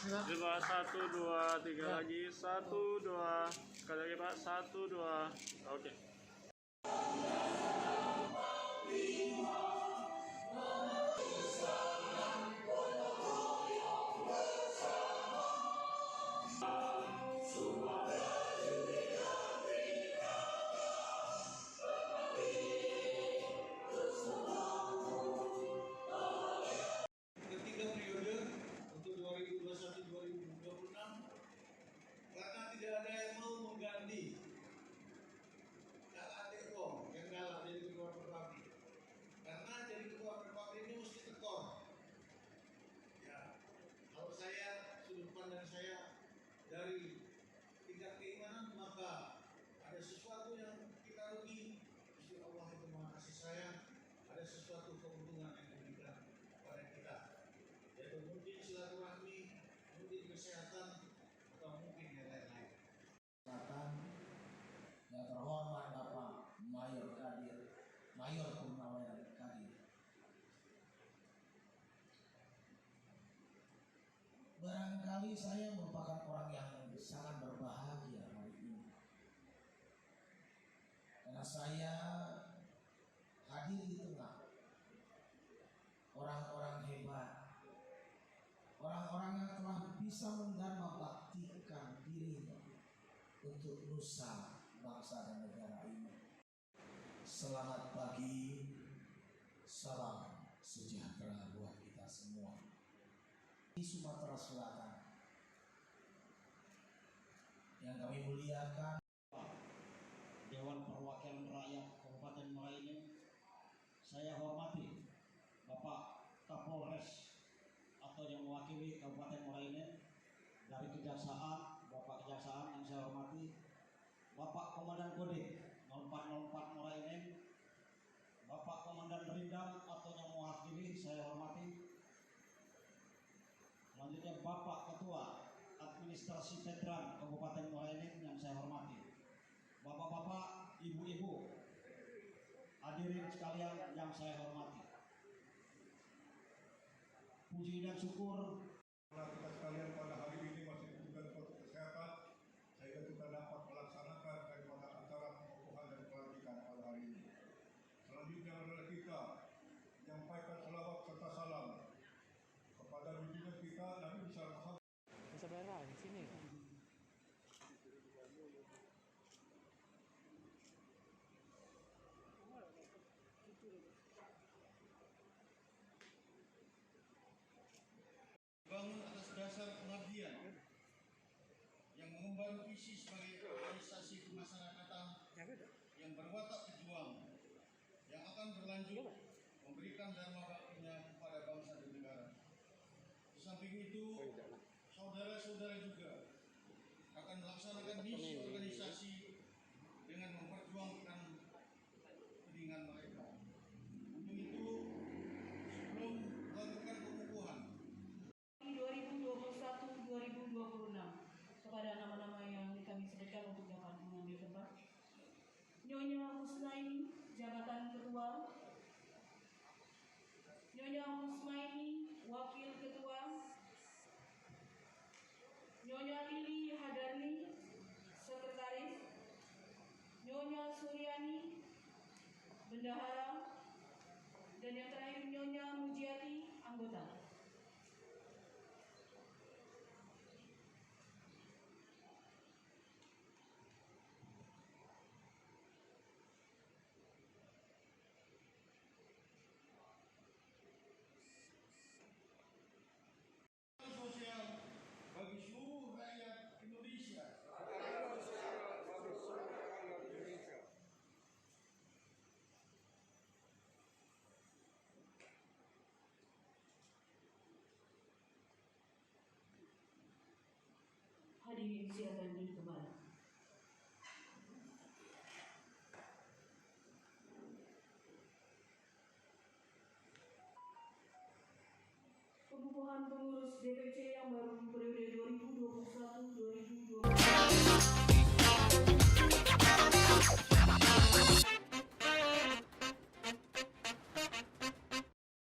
Coba 1, 2, 3 lagi. 1, 2. Sekali lagi Pak. 1, 2. Oke. Ketiga periode untuk 2021-2026 karena tidak ada yang mau mengganti Kak Adeko yang galak jadi ketua Perpakti. Karena jadi ketua Perpakti ini mesti tekor. Ya, kalau saya sudut pandang saya dari tingkat keimanan maka ada sesuatu yang kita rugi. Mesti Allah itu Maha Kasih Sayang. Ada sesuatu keuntungan yang diberikan kepada kita. Yaitu mungkin silaturahmi, mungkin kesehatan, atau mungkin yang lain-lain. Yang terhormat Bapak Mayor Kadir, Mayor Purnawirawan Kadir. Barangkali saya merupakan orang yang sangat berbahagia hari ini, karena saya hadir di tengah orang-orang hebat, orang-orang yang telah bisa mendharma baktikan dirinya untuk nusa, bangsa dan negara ini. Selamat pagi, salam sejahtera buat kita semua. Di Sumatera Selatan yang kami muliakan, Dewan Perwakilan Rakyat Kabupaten Muara, saya hormati Bapak Kapolres atau yang mewakili Kabupaten Muara, dari Kejaksaan, Bapak Kejaksaan yang saya hormati, Bapak Komandan Kodim 0404 Muara, Bapak Komandan Rindam atau yang mewakili saya hormati. Selanjutnya Bapak Ketua Administrasi Veteran Kabupaten Muara yang saya hormati, Bapak-bapak, ibu-ibu, hadirin sekalian yang saya hormati. Puji dan syukur kita sekalian pada hari ini masih diberikan suatu kesehatan sehingga kita dapat melaksanakan daripada acara pengukuhan dan pelantikan pada hari ini. Selanjutnya adalah kita menyampaikan salawat serta salam kepada junjungan kita Nabi besar Muhammad. Bisa berak di sini. Bangun atas dasar pengabdian yang mengemban visi sebagai organisasi kemasyarakatan yang berwatak pejuang yang akan berlanjut memberikan dharma baktinya kepada bangsa dan negara. Di samping itu, saudara-saudara juga akan melaksanakan misi organisasi dengan memperjuangkan kepentingan mereka. Untuk itu, sebelum melakukan pengukuhan 2021-2026 kepada nama-nama yang kami sebutkan untuk dapat mengambil tempat. Nyonya Husnaini, jabatan ketua. Nyonya Husmaini, wakil ketua. Nyonya Lili Hadani, sekretaris. Nyonya Suryani, bendahara. Dan yang terakhir Nyonya Mujiati, anggota. sosial bagi seluruh rakyat Indonesia. Hadirin silakan duduk kembali. Pengukuhan pengurus DPC yang baru periode